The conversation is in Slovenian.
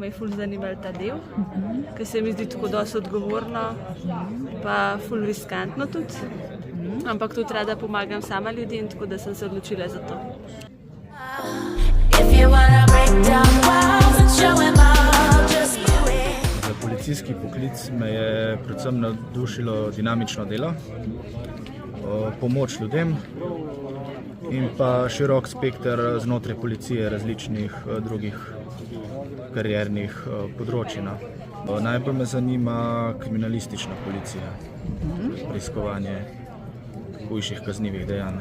me je ful zanimal ta del, ker se mi zdi tako dosti odgovorno, pa ful riskantno tudi. Ampak tudi rada pomagam sama ljudem, tako da sem se odločila za to. Za policijski poklic me je predvsem navdušilo dinamično delo, pomoč ljudem in pa širok spekter znotraj policije različnih drugih kariernih področij. Najbolj me zanima kriminalistična policija, preiskovanje hujših kaznivih dejanj.